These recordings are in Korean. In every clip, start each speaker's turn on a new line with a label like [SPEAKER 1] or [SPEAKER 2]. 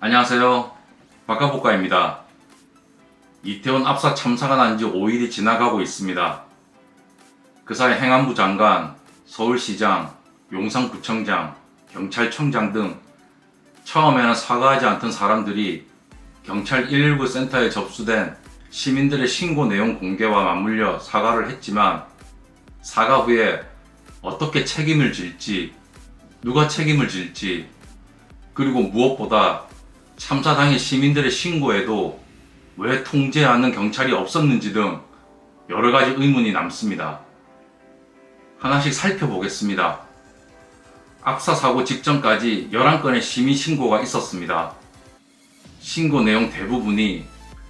[SPEAKER 1] 안녕하세요. 박가복가입니다. 이태원 압사 참사가 난 지 5일이 지나가고 있습니다. 그 사이 행안부 장관, 서울시장, 용산구청장, 경찰청장 등 처음에는 사과하지 않던 사람들이 경찰 119 센터에 접수된 시민들의 신고 내용 공개와 맞물려 사과를 했지만 사과 후에 어떻게 책임을 질지, 누가 책임을 질지, 그리고 무엇보다 참사 당일 시민들의 신고에도 왜 통제하는 경찰이 없었는지 등 여러 가지 의문이 남습니다. 하나씩 살펴보겠습니다. 압사 사고 직전까지 11건의 시민 신고가 있었습니다. 신고 내용 대부분이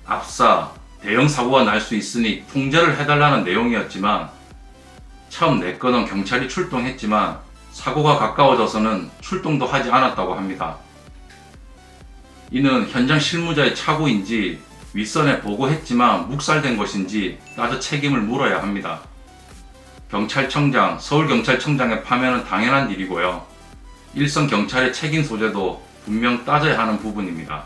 [SPEAKER 1] 압사, 대형 사고가 날 수 있으니 통제를 해달라는 내용이었지만 처음 4건은 경찰이 출동했지만 사고가 가까워져서는 출동도 하지 않았다고 합니다. 이는 현장 실무자의 착오인지 윗선에 보고했지만 묵살된 것인지 따져 책임을 물어야 합니다. 경찰청장, 서울경찰청장의 파면은 당연한 일이고요. 일선 경찰의 책임 소재도 분명 따져야 하는 부분입니다.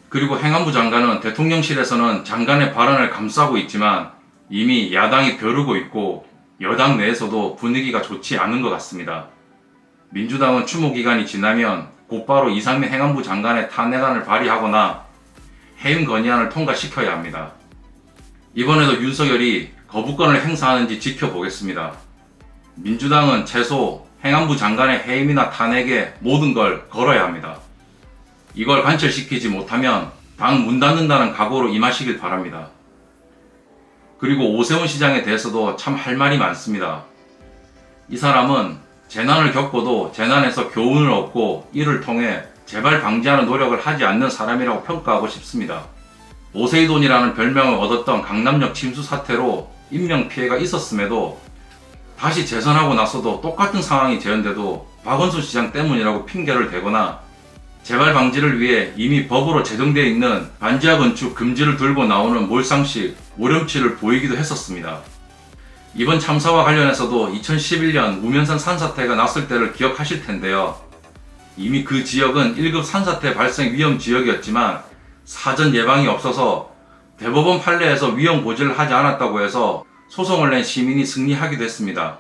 [SPEAKER 1] 그리고 행안부 장관은 대통령실에서는 장관의 발언을 감싸고 있지만 이미 야당이 벼르고 있고 여당 내에서도 분위기가 좋지 않은 것 같습니다. 민주당은 추모기간이 지나면 곧바로 이상민 행안부 장관의 탄핵안을 발의하거나 해임 건의안을 통과시켜야 합니다. 이번에도 윤석열이 거부권을 행사하는지 지켜보겠습니다. 민주당은 최소 행안부 장관의 해임이나 탄핵에 모든 걸 걸어야 합니다. 이걸 관철시키지 못하면 당 문 닫는다는 각오로 임하시길 바랍니다. 그리고 오세훈 시장에 대해서도 참 할 말이 많습니다. 이 사람은 재난을 겪고도 재난에서 교훈을 얻고 이를 통해 재발 방지하는 노력을 하지 않는 사람이라고 평가하고 싶습니다. 오세이돈이라는 별명을 얻었던 강남역 침수 사태로 인명피해가 있었음에도 다시 재선하고 나서도 똑같은 상황이 재현돼도 박원순 시장 때문이라고 핑계를 대거나 재발 방지를 위해 이미 법으로 제정되어 있는 반지하 건축 금지를 들고 나오는 몰상식, 오렴치를 보이기도 했었습니다. 이번 참사와 관련해서도 2011년 우면산 산사태가 났을 때를 기억하실 텐데요. 이미 그 지역은 1급 산사태 발생 위험 지역이었지만 사전 예방이 없어서 대법원 판례에서 위험 고지를 하지 않았다고 해서 소송을 낸 시민이 승리하기도 했습니다.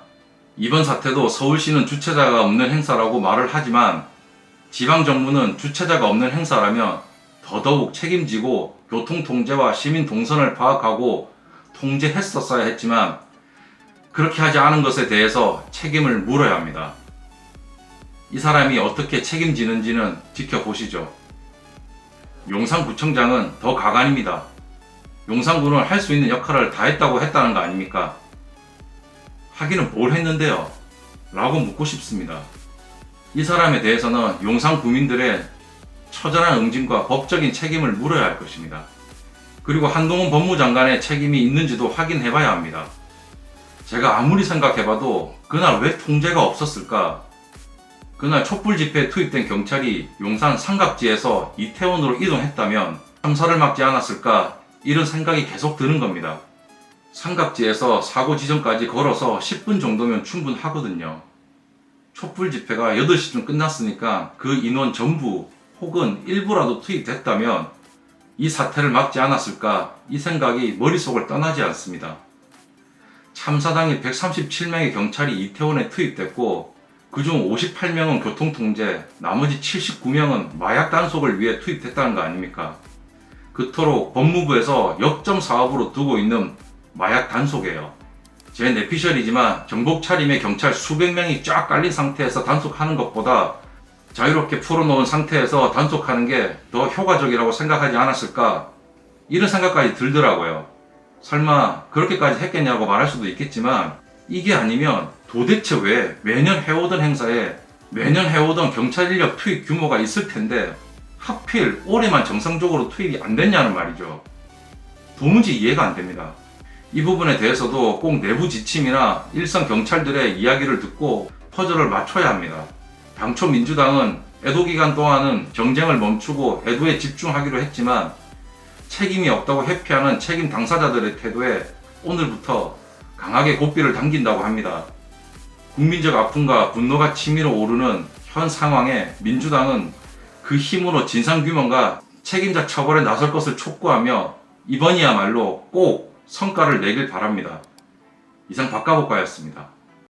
[SPEAKER 1] 이번 사태도 서울시는 주체자가 없는 행사라고 말을 하지만 지방정부는 주체자가 없는 행사라면 더더욱 책임지고 교통통제와 시민 동선을 파악하고 통제했었어야 했지만 그렇게 하지 않은 것에 대해서 책임을 물어야 합니다. 이 사람이 어떻게 책임지는지는 지켜보시죠. 용산구청장은 더 가관입니다. 용산구는 할 수 있는 역할을 다 했다고 했다는 거 아닙니까? 하기는 뭘 했는데요? 라고 묻고 싶습니다. 이 사람에 대해서는 용산 구민들의 처절한 응징과 법적인 책임을 물어야 할 것입니다. 그리고 한동훈 법무장관의 책임이 있는지도 확인해봐야 합니다. 제가 아무리 생각해봐도 그날 왜 통제가 없었을까? 그날 촛불 집회에 투입된 경찰이 용산 삼각지에서 이태원으로 이동했다면 참사를 막지 않았을까? 이런 생각이 계속 드는 겁니다. 삼각지에서 사고 지점까지 걸어서 10분 정도면 충분하거든요. 촛불 집회가 8시쯤 끝났으니까 그 인원 전부 혹은 일부라도 투입됐다면 이 사태를 막지 않았을까? 이 생각이 머릿속을 떠나지 않습니다. 참사 당일 137명의 경찰이 이태원에 투입됐고 그중 58명은 교통통제, 나머지 79명은 마약 단속을 위해 투입됐다는 거 아닙니까? 그토록 법무부에서 역점 사업으로 두고 있는 마약 단속이에요. 제 내피셜이지만 정복 차림의 경찰 수백 명이 쫙 깔린 상태에서 단속하는 것보다 자유롭게 풀어놓은 상태에서 단속하는 게 더 효과적이라고 생각하지 않았을까? 이런 생각까지 들더라고요. 설마 그렇게까지 했겠냐고 말할 수도 있겠지만 이게 아니면 도대체 왜 매년 해오던 행사에 매년 해오던 경찰 인력 투입 규모가 있을 텐데 하필 올해만 정상적으로 투입이 안 됐냐는 말이죠. 도무지 이해가 안 됩니다. 이 부분에 대해서도 꼭 내부 지침이나 일선 경찰들의 이야기를 듣고 퍼즐을 맞춰야 합니다. 당초 민주당은 애도 기간 동안은 경쟁을 멈추고 애도에 집중하기로 했지만 책임이 없다고 회피하는 책임 당사자들의 태도에 오늘부터 강하게 고삐를 당긴다고 합니다. 국민적 아픔과 분노가 치밀어 오르는 현 상황에 민주당은 그 힘으로 진상규명과 책임자 처벌에 나설 것을 촉구하며 이번이야말로 꼭 성과를 내길 바랍니다. 이상 박가복과였습니다.